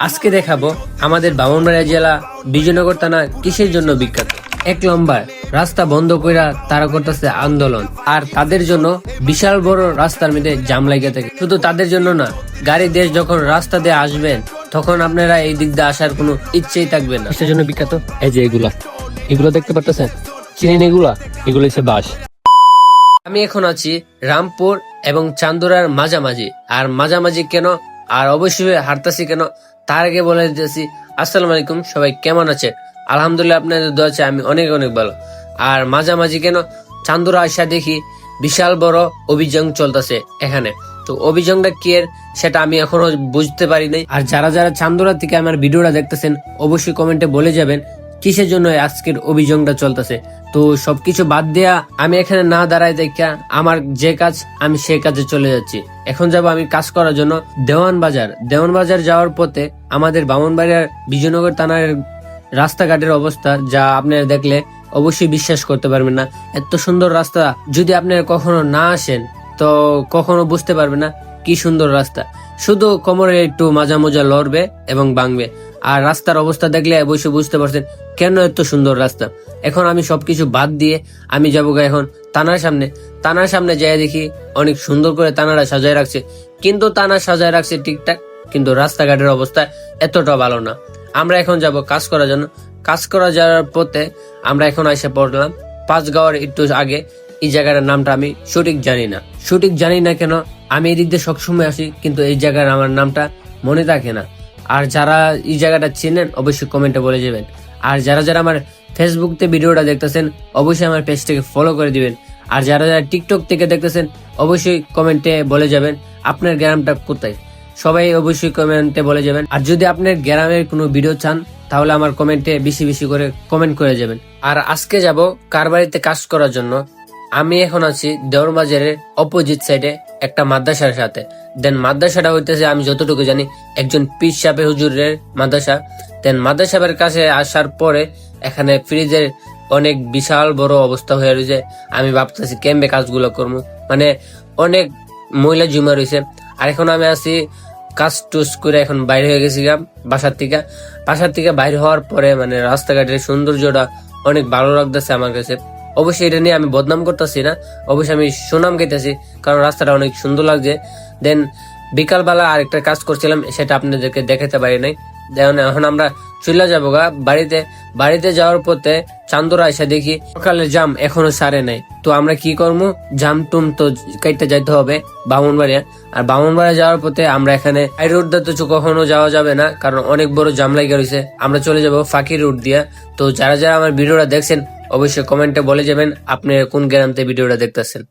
আজকে দেখাবো আমাদের ব্রাহ্মণবাড়িয়া জেলা বিজয়নগর থানা কিসের জন্য বিখ্যাত। 1 নম্বর, রাস্তা বন্ধ কইরা তারা করতেছে আন্দোলন, আর তাদের জন্য বিশাল বড় রাস্তার মধ্যে জাম লাগিয়ে থাকে। শুধু তাদের জন্য না, গাড়ি দেশ যখন রাস্তা দিয়ে আসবেন তখন আপনারা এই দিক দিয়ে আসার কোনো ইচ্ছেই থাকবে না। কিসের জন্য বিখ্যাত? এই যে এগুলো দেখতে পারতেছেন, চিনেন এগুলো হচ্ছে বাঁশ। আমি এখন আছি রামপুর এবং চান্দুরার মাঝামাঝি। আর মাঝামাঝি কেন, আর অবশ্যই হাঁটতাছি কেন, তার আগে বলে দিতেছি আসসালামু আলাইকুম, সবাই কেমন আছে? আলহামদুলিল্লাহ, আপনাদের দোয়া আছে আমি অনেক অনেক ভালো। আর মাঝামাঝি কেন, চান্দুরা আসা দেখি বিশাল বড় অভিযান চলতেছে এখানে। তো অভিযানটা কি এর সেটা আমি এখনো বুঝতে পারি নাই। আর যারা যারা চান্দুরা থেকে আমার ভিডিওটা দেখতেছেন অবশ্যই কমেন্টে বলে যাবেন কিসের জন্য আজকের অভিযানটা চলতেছে। তো সবকিছু বাদ দেয়া আমি এখানে না দাঁড়াই দেখা আমার যে কাজ আমি সেই কাজে চলে যাচ্ছি। এখন যাব আমি কাজ করার জন্য দেওয়ান বাজার যাওয়ার পথে আমাদের ব্রাহ্মণবাড়িয়ার বিজয়নগর থানার রাস্তাঘাটের অবস্থা যা আপনারা দেখলে অবশ্যই বিশ্বাস করতে পারবেন না। এত সুন্দর রাস্তা যদি আপনারা কখনো না আসেন তো কখনো বুঝতে পারবেন না কি সুন্দর রাস্তা। শুধু কোমরে একটু মাজা মোজা লড়বে এবং ভাঙবে। আর রাস্তার অবস্থা দেখলে অবশ্যই বুঝতে পারছেন কেন এত সুন্দর রাস্তা। এখন আমি সবকিছু বাদ দিয়ে আমি যাবো এখন থানার সামনে যাই দেখি অনেক সুন্দর করে থানারা সাজায় রাখছে, কিন্তু থানা সাজায় রাখছে ঠিকঠাক, কিন্তু রাস্তাঘাটের অবস্থা এতটা ভালো না। আমরা এখন যাব কাজ করার জন্য। কাজ করা যাওয়ার পথে আমরা এখন এসে পড়লাম পাঁচগাঁওয়ের একটু আগে। এই জায়গাটার নামটা আমি সঠিক জানি না কেন, আমি এদিক দিয়ে সবসময় আসি কিন্তু এই জায়গার আমার নামটা মনে থাকে না। আর যারা এই জায়গাটা চেনেন অবশ্যই কমেন্টে বলে যাবেন। আর যারা যারা আমার ফেসবুক তে ভিডিওটা দেখতেছেন অবশ্যই আমার পেজটাকে ফলো করে দিবেন। আর যারা যারা টিকটক থেকে দেখতেছেন অবশ্যই কমেন্টে বলে যাবেন আপনার গ্রামটা কোথায়। সবাই অবশ্যই কমেন্টে বলে যাবেন। আর যদি আপনার গ্রামের কোনো ভিডিও চান তাহলে আমার কমেন্টে বেশি বেশি করে কমেন্ট করে যাবেন। আর আজকে যাব কার বাড়িতে কাজ করার জন্য। আমি এখন আছি দেওয়ান বাজারের অপোজিট সাইডে একটা মাদ্রাসার সাথে। দেন মাদ্রাসাটা হইতেছে আমি যতটুকু জানি একজন পীর সাহেব হুজুরের মাদ্রাসা। দেন মাদ্রাসার কাছে আসার পরে এখানে ফ্রিজের অনেক বিশাল বড় অবস্থা হয়ে রয়েছে। আমি ভাবতেছি কেমবে কাজগুলো করবো, মানে অনেক ময়লা জমা রয়েছে। আর এখন আমি আছি কাজ টুস করে এখন বাইরে হয়ে গেছি বাসার থেকে বাইরে হওয়ার পরে মানে রাস্তাঘাটের সৌন্দর্যটা অনেক ভালো লাগতেছে আমার কাছে। অবশ্যই এটা নিয়ে আমি বদনাম করতেছি না, অবশ্যই আমি সুনাম গাইতেছি, কারণ রাস্তাটা অনেক সুন্দর লাগছে। দেন বিকালবেলা আরেকটা কাজ করছিলাম সেটা আপনাদেরকে দেখাতে পারি নাই। এখন আমরা চলে যাবো বাড়িতে যাওয়ার পথে চান্দুরা এসে দেখি সকালের জাম এখনো সারে নাই। তো আমরা কি করবো, জাম টুম তো কাইতে যাইতে হবে ব্রাহ্মণবাড়িয়া। আর ব্রাহ্মণবাড়িয়া যাওয়ার পথে আমরা এখানে হাই রোড দিয়ে তো কখনো যাওয়া যাবে না, কারণ অনেক বড় জাম লাগে রয়েছে। আমরা চলে যাব ফাঁকি রুট দিয়ে। তো যারা যারা আমার ভিডিওটা দেখছেন অবশ্যই কমেন্টে বলে যাবেন আপনি কোন গ্রাম থেকে ভিডিওটা দেখতেছেন।